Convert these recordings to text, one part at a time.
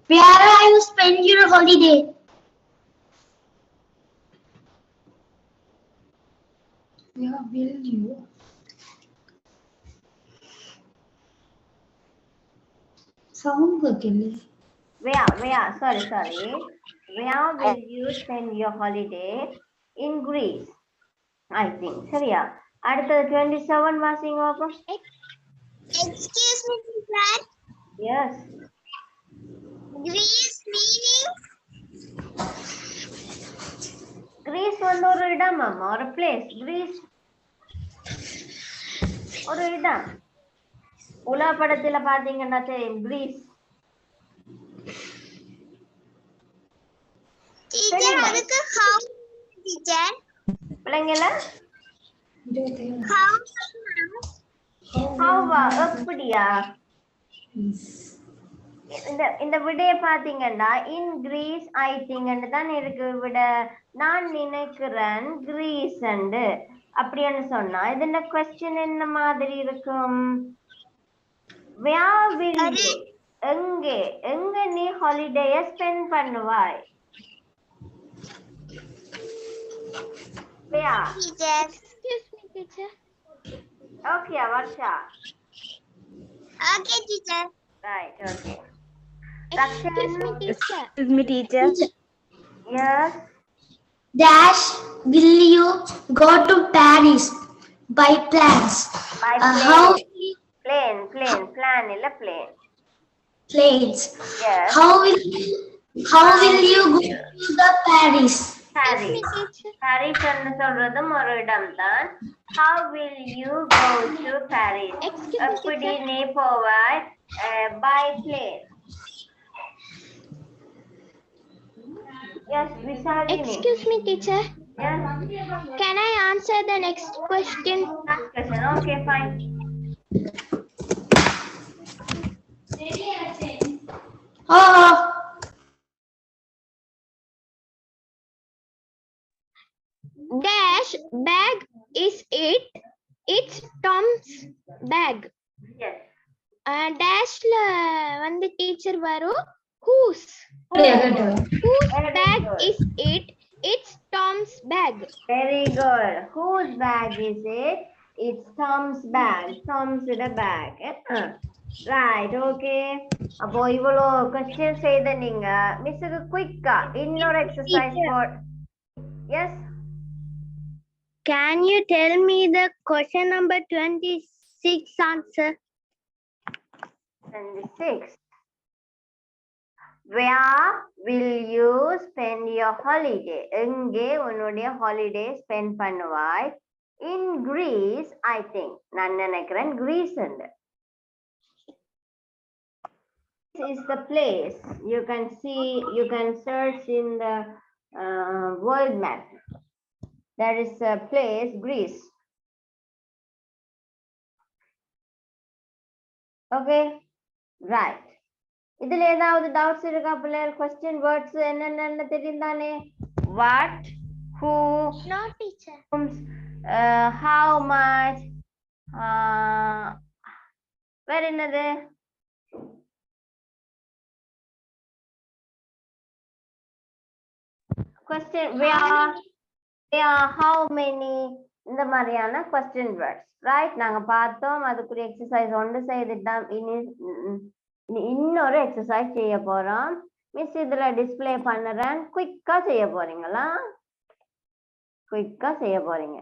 Where are you spend your holiday? Where will you? Sound கேட்கல. Sorry. Where will you spend your holiday? In Greece, I think. சரியா? அடுத்தது 27 வாசிங்க பாப்போம். Excuse me, teacher. Yes. Greece meaning? Greece வந்து ஒரு இடம் அம்மா, ஒரு பிளேஸ். Greece ஒரு இடம். உலா படத்துல பாத்தீங்கன்னா தெரியும் Greece. Teacher, அதுக்கு how teacher? பிள்ளைங்கள How? ஹவா எப்படியா? இந்த விடைய பாத்தீங்கன்னா இன் கிரீஸ் ஐ திங்க் தான் இருக்கு விட. நான் நினைக்கிறேன் கிரீஸ் அப்படின்னு சொன்னா இதுல கொஸ்டின் என்ன மாதிரி இருக்கும்? Where will you? எங்க நீ ஹாலிடேய spend பண்ணுவாய்? Where? Teacher. Excuse me, teacher. Okay, Varsha. Okay, teacher. Right, okay. Excuse me, teacher. Excuse me, teacher. Yes. Dash, will you go to Paris by plans? By How plane. Plan இல்ல plane. planes? Yes. How will you go to the Paris? Paris. Paris ன்னு சொல்றதும் ஒரு இடம் தான். How will you go to Paris? எப்படி நீ போவாய்? By plane. Yes, Vishalini. Excuse me, teacher. Yes. Can I answer the next question? Next question. Okay, fine. Oh, Dash bag is it? It's Tom's bag. Yes. Dashல வந்து teacher வரும் whose bag is it? It's Tom's bag. Very good. Whose bag is it? It's Tom's bag. Tom's bag. Right, okay. அப்போ இவ்வளோ question செய்த நீங்க மிஸ்ஸுக்கு குயிக்கா இன்னொரு exercise boat. Yes. Can you tell me the question number 26 answer? 26. Where will you spend your holiday? எங்கே உன்னுடைய holiday spend பண்ணுவாய்? In Greece, I think. நான் நினைக்கிறேன் Greece ண்டு. This is the place. You can search in the world map. There is a place, Greece. Okay, right. இதுல ஏதாவது doubts இருக்கா பிள்ளைகள்? Question words என்னென்ன தெரியும் தானே? What, who, No, teacher. how much, வேற என்னது? Question where, how many, இந்த மாதிரியான question words, right? நாங்க பார்த்தோம். அதுக்குரிய எக்ஸசைஸ் ஒன்று செய்துட்டோம். இன்னொரு எக்ஸசைஸ் செய்ய போறோம். மிஸ் இதுல டிஸ்ப்ளே பண்ணுறேன். குயிக்கா செய்ய போறீங்களா? குயிக்கா செய்ய போறீங்க.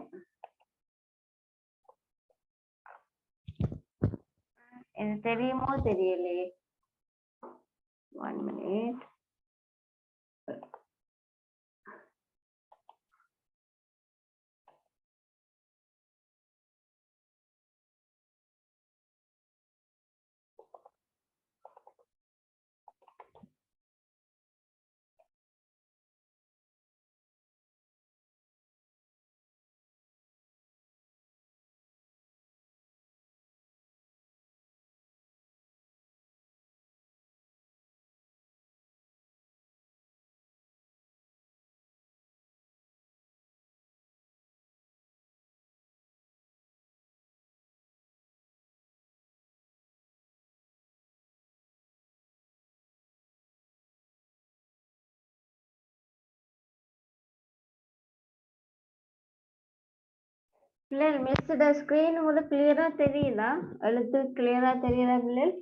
இது தெரியுமோ தெரியலையே. 1 minute. பிள்ளைகள் மிஸ் ஸ்கிரீன் உங்களுக்கு கிளியரா தெரியுதா? எழுத்து கிளியரா தெரியுதா பிள்ளைகள்?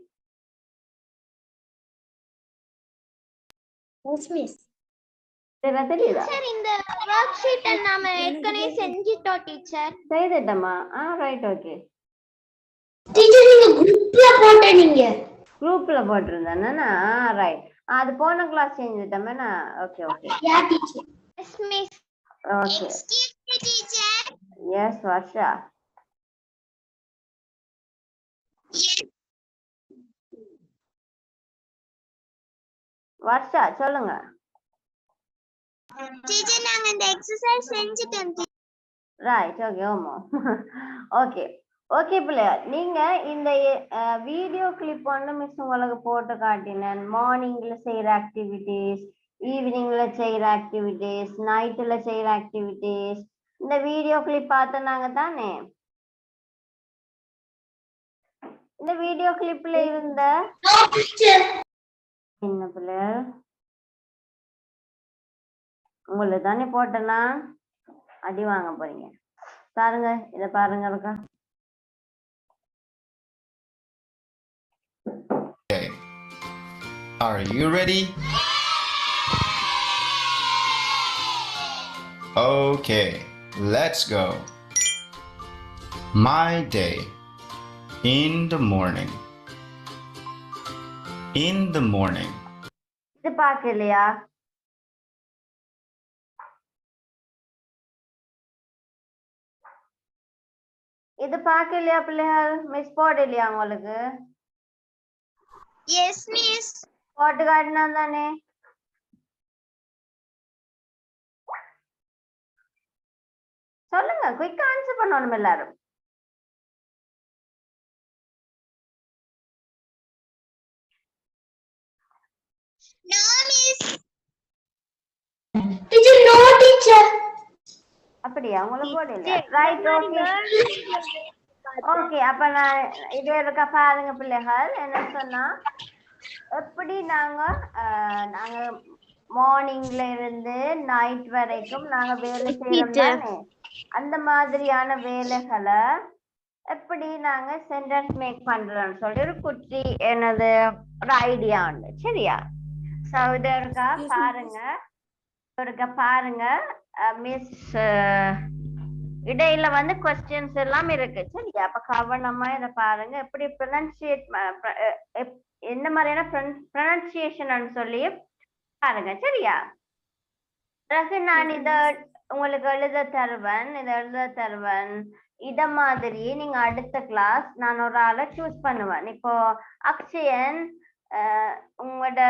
Yes, miss. கிளியரா தெரியுதா? டீச்சர் இந்த ஒர்க் ஷீட் நாம ஏற்கனவே செஞ்சிட்டோம் டீச்சர். செய்துட்டமா? Right, okay. டீச்சர் நீங்க குரூப்ல போட்ட நீங்க. குரூப்ல போட்டிருந்தேன்னா ரைட். அது போன கிளாஸ் செஞ்சுட்டோம்னா okay okay. Yeah teacher. Yes miss. Okay. Excuse me teacher. Yes Varsha. Varsha சொல்லுங்க. டீச்சர் நாங்க இந்த எக்சர்சைஸ் செஞ்சிட்டோம். Right, okay. ஓமோ ஓகே ஓகே பிள்ளையா, நீங்க இந்த வீடியோ கிளிப் ஒன்று மிஸ் உங்களுக்கு போட்டு காட்டினேன். மார்னிங்ல செய்யற ஆக்டிவிட்டிஸ், ஈவினிங்ல செய்யற ஆக்டிவிட்டிஸ், நைட்ல செய்யற ஆக்டிவிட்டிஸ், இந்த வீடியோ கிளிப் பார்த்தனாங்க தானே? இந்த வீடியோ கிளிப்ல இருந்த என்ன பிள்ளை உங்களுக்கு தானே போட்டேன்னா அடி வாங்க போறீங்க. பாருங்க, இத பாருங்க இருக்கா. Okay. Are you ready? Okay, let's go. My day. In the morning. In the morning. இது பாக்கலையா? இது பாக்கலையா பிள்ளைகள்? மிஸ் போடலையா உங்களுக்கு? Yes miss. போட்டு காட்டினா தானே. சொல்லுங்க, குயிக் ஆன்சர் பண்ணணும் எல்லாரும். No miss. Teacher no teacher. அப்படியா? உங்களுக்கு போடலையா? Right, okay okay. அப்ப நான் இது இருக்கா பாருங்க பிள்ளைகள். என்ன சொன்னா, எப்படி நாங்க மார்னிங்ல இருந்து நைட் வரைக்கும் நாங்க வேலை செய்யறோம் தானே, அந்த மாதிரியான வேலைகளை எப்படி நாங்க சென்டென்ஸ் மேக் பண்றோம்னு சொல்லி ஒரு குட்டி என்னது ஒரு ஐடியா உண்டு. சரியா? சோ இது இருக்கா பாருங்க மிஸ் இடையில வந்து கொஸ்டின்ஸ் எல்லாம் இருக்கு. சரியா? அப்ப கவனமா இதை பாருங்க. எப்படி ப்ரொனன்சியேட் என்ன மாதிரியான ப்ரொனன்சியேஷன் சொல்லி பாருங்க. சரியா? பிறகு நான் இத உங்களுக்கு எழுத தருவேன். இத மாதிரி நீங்க அடுத்த கிளாஸ் நான் ஒரு ஆளை சூஸ் பண்ணுவேன். இப்போ அக்ஷயன் உங்களோட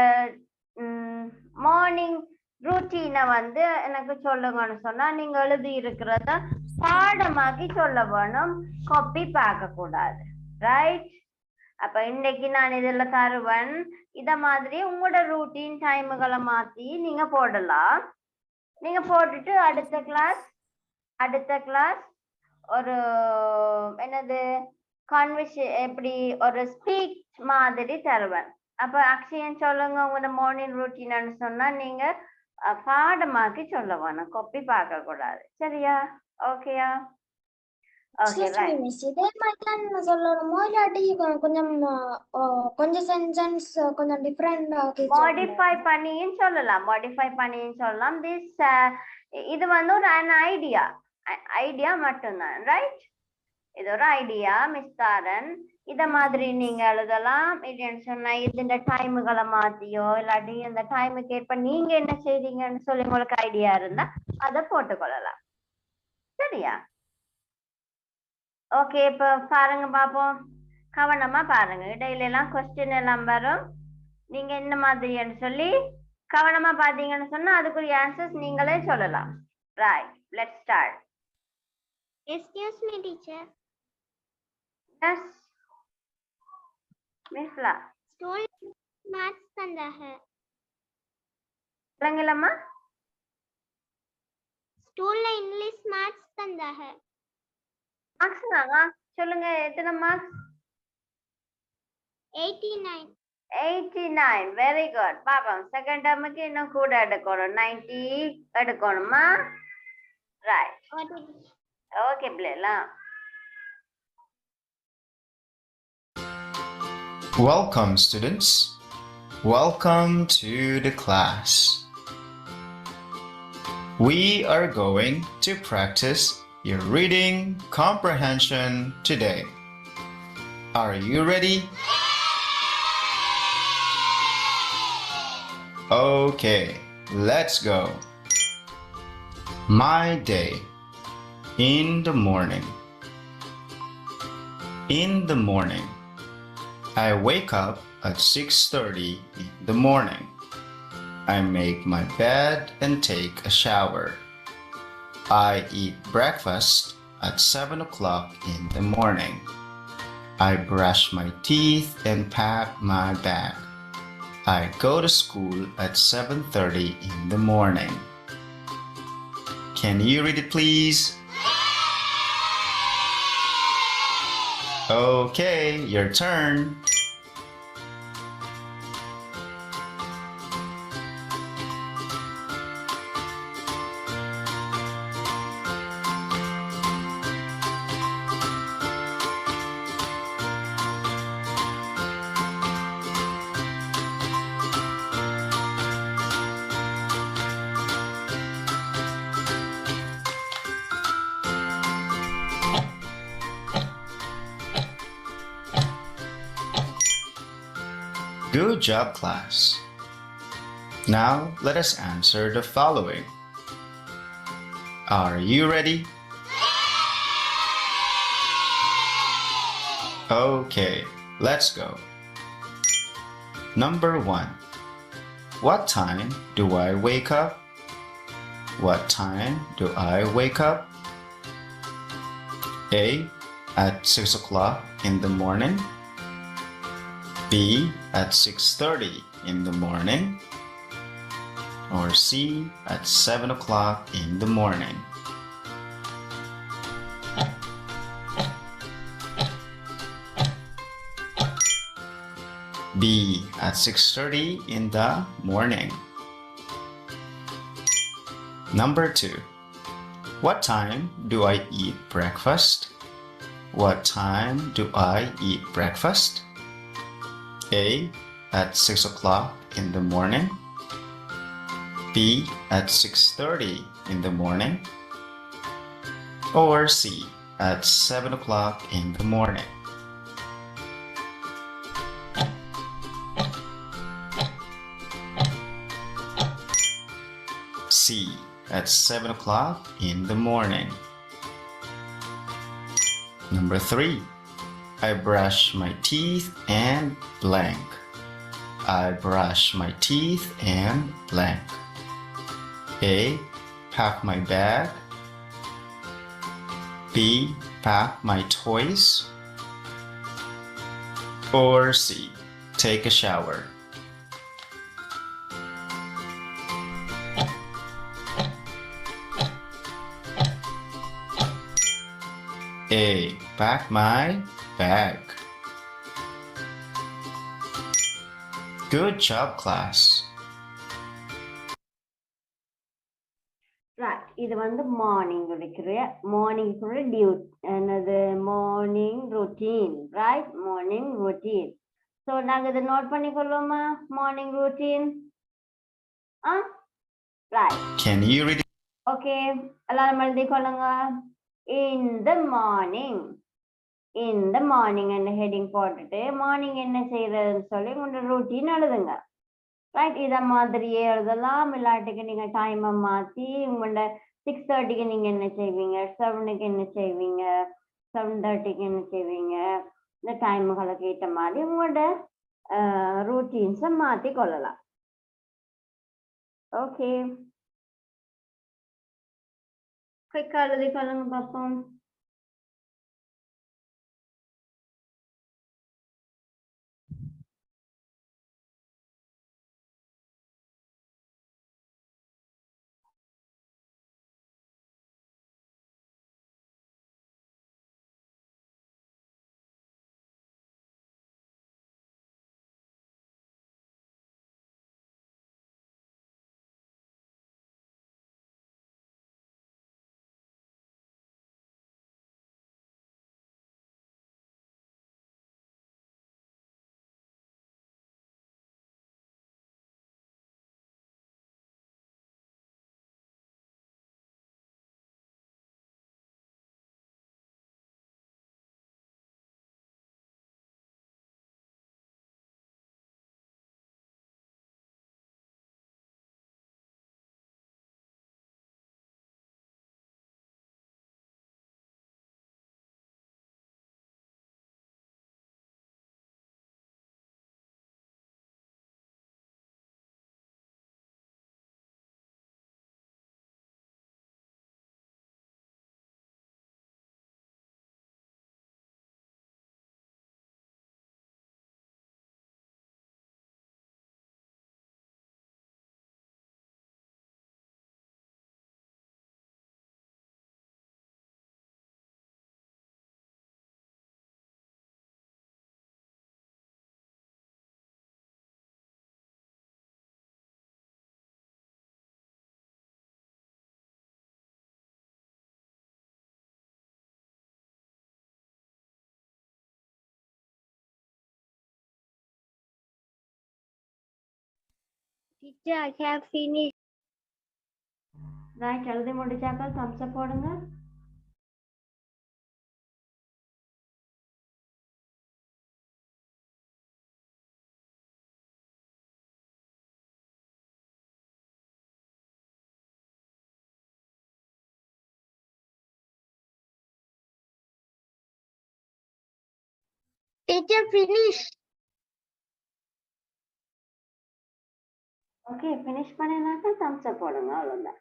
மார்னிங் ரூட்டீனை வந்து எனக்கு சொல்லுங்கன்னு சொன்னா நீங்க எழுதி இருக்கிறத பாடமாக்கி சொல்ல வேணும், காப்பி பார்க்க கூடாது. ரைட்? அப்ப இன்னைக்கு நான் இதுல தருவேன். இத மாதிரி உங்களோட ரூட்டீன் டைமுகளை மாத்தி நீங்க போடலாம். நீங்க போட்டுட்டு அடுத்த கிளாஸ் ஒரு என்னது எப்படி ஒரு ஸ்பீச் மாதிரி தருவேன். அப்ப அக்ஷயன் சொல்லுங்க உங்களோட மார்னிங் ரூட்டீன்னு சொன்னா நீங்க பாடமாக்கி சொல்ல வேணும், காப்பி பார்க்க கூடாது. சரியா? ஓகேயா? Okay right. மிஸ் இதே மாதிரி தான் சொல்லணுமோ இல்லாட்டி கொஞ்சம் சென்டென்ஸ் கொஞ்சம் டிஃபரெண்ட் மாடிஃபை பண்ணியும் சொல்லலாம். இது வந்து ஒரு ஐடியா மட்டும்தான். ரைட்? இது ஒரு ஐடியா மிஸ் தாரன். இத மாதிரி நீங்க எழுதலாம். இல்லைன்னு சொன்னா இந்த டைமுகளை மாத்தியோ இல்லாட்டி இந்த டைமுக்கு ஏற்ப நீங்க என்ன செய்றீங்கன்னு சொல்லி உங்களுக்கு ஐடியா இருந்தா அதை போட்டுக்கொள்ளலாம். சரியா? ஓகே, இப்ப பாருங்க பாப்போம். கவனமா பாருங்க. இடையில எல்லாம் கொஸ்டின் எல்லாம் வரும். நீங்க என்ன மாதிரின்னு சொல்லி கவனமா பாத்தீங்கன்னு சொன்னா அதுக்குரிய ஆன்சர்ஸ் நீங்களே சொல்லலாம். Right, let's start. Excuse me teacher. Yes மிஸ்லா. स्टूल मैथ्स तंदा है. சொல்லுங்களம்மா. स्टूल इंग्लिश मैथ्स तंदा है. மார்க்ஸ் தாங்க. சொல்லுங்க எத்தனை மார்க்ஸ்? 89. 89. Very good. பாப்போம் செகண்ட் டேர்முக்கு இன்னும் கூட எடுக்கணும். 90 எடுக்கணுமா? ரைட் ஓகே பிள்ளைலாம். Welcome, students. Welcome to the class. We are going to practice your reading comprehension today. Are you ready? Okay, let's go. My day. In the morning. In the morning. I wake up at 6:30 in the morning. I make my bed and take a shower. I eat breakfast at 7 o'clock in the morning. I brush my teeth and pack my bag. I go to school at 7:30 in the morning. Can you read it, please? Okay, your turn. Good job, class. Now let us answer the following. Are you ready? Okay, let's go. Number 1. What time do I wake up? What time do I wake up? A. At 6 o'clock in the morning. B. At 6:30 in the morning. Or C. At 7 o'clock in the morning. B. At 6:30 in the morning. Number 2. What time do I eat breakfast? What time do I eat breakfast? A. At 6 o'clock in the morning. B. At 6:30 in the morning. Or C. At 7 o'clock in the morning. C. At 7 o'clock in the morning. Number 3. I brush my teeth and blank. I brush my teeth and blank. A. Pack my bag. B. Pack my toys. Or C. Take a shower. A. Pack my bag. Good job, class. Right, இது வந்து morning இருக்கிற morning என்னது morning routine, right? Morning routine. So நாங்கள் இதை note பண்ணிக்கொள்வோமா? Morning routine. Right. Can you read it? Okay, எல்லாரும் எழுதிக்கொள்ளுங்க. In the morning. இந்த மார்னிங் என்ன ஹெட்டிங் போட்டுட்டு மார்னிங் என்ன செய்யறதுன்னு சொல்லி உங்களோட ரொட்டீன் எழுதுங்க. ரைட், இதை மாதிரியே எழுதலாம். இல்லாட்டிக்கு நீங்க டைமை மாற்றி உங்களோட 6:30க்கு நீங்க என்ன செய்வீங்க, 7க்கு என்ன செய்வீங்க, 7:30க்கு என்ன செய்வீங்க, இந்த டைமுகளுக்கு ஏற்ற மாதிரி உங்களோட ரொட்டீன்ஸை மாற்றி கொள்ளலாம். ஓகே, குயிக்காக எழுதி கொள்ளுங்க பார்ப்போம். Teacher, I have finished. Right, எழுதி முடிச்சாக்கா thumbs up போடுங்க. Teacher, finish. ஓகே, ஃபினிஷ் பண்ணினாக்கா thumbs up போடுங்க, அவ்வளவுதான்.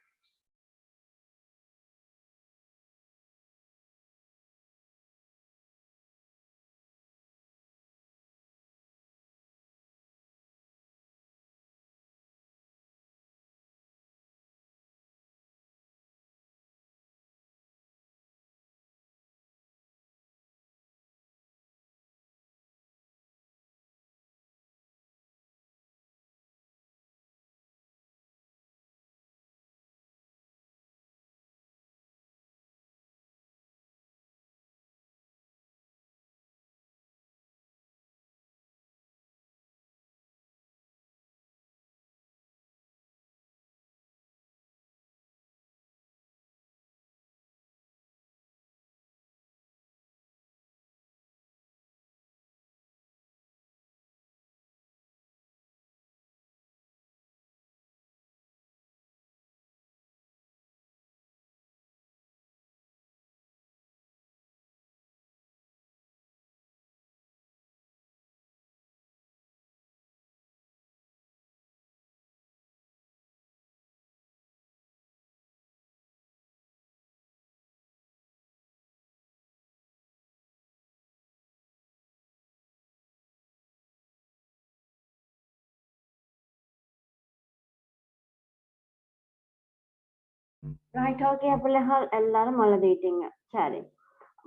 ரைட், ஓகே பிள்ளைகள் எல்லாரும் எழுதிட்டீங்க. சரி,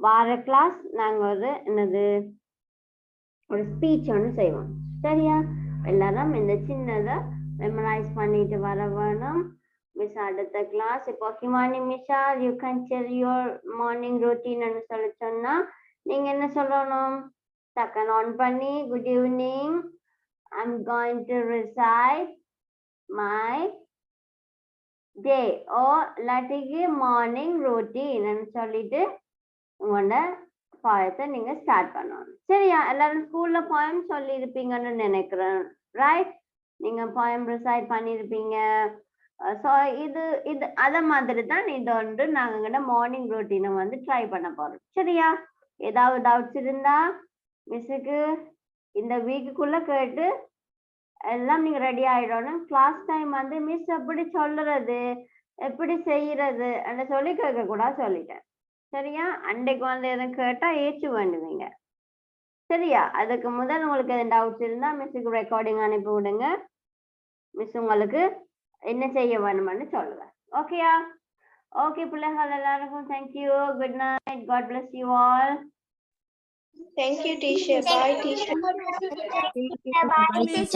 வார கிளாஸ் நாங்க என்னது ஒரு ஸ்பீச் ஒன்று செய்வோம். சரியா? எல்லாரும் இந்த சின்னதை மெமரைஸ் பண்ணிட்டு வர வேணும். மிஸ் அடுத்த கிளாஸ் இப்போ Himani Misha you can tell your morning routine சொல்லி சொன்னா நீங்க என்ன சொல்லணும்? டக்கன் ஆன் பண்ணி good evening, I am going to recite my day ஓ இல்லாட்டிக்கு மார்னிங் ரொட்டீன் சொல்லிட்டு உங்களோட பாயத்தை நீங்க ஸ்டார்ட் பண்ணணும். சரியா? எல்லாரும் ஸ்கூல்ல பாயம் சொல்லி இருப்பீங்கன்னு நினைக்கிறேன். ரைட், நீங்க பாயம் ரிசைட் பண்ணிருப்பீங்க. ஸோ இது அத மாதிரி தான் இது நாங்க மார்னிங் ரொட்டீனை ட்ரை பண்ண போறோம். சரியா? ஏதாவது டவுட்ஸ் இருந்தா மிஸ்ஸுக்கு இந்த வீக்குக்குள்ள கேட்டு எல்லாம் நீங்க ரெடி ஆயிடணும். கிளாஸ் டைம் மிஸ் எப்படி சொல்றது எப்படி செய்யறது சொல்லி கேட்க கூடாது சொல்லிட்டேன். சரியா? அன்றைக்கு எதுவும் கேட்டா ஏச்சு வேண்டுவீங்க. சரியா? அதுக்கு முதல் உங்களுக்கு எதுவும் டவுட்ஸ் இருந்தா மிஸ்ஸுக்கு ரெக்கார்டிங் அனுப்பி விடுங்க. மிஸ் உங்களுக்கு என்ன செய்ய வேணும்னு சொல்லுவேன். ஓகேயா? ஓகே பிள்ளைகள் எல்லாருக்கும் thank you, good night, God bless you all. Thank you, teacher. Bye, teacher. Bye, teacher.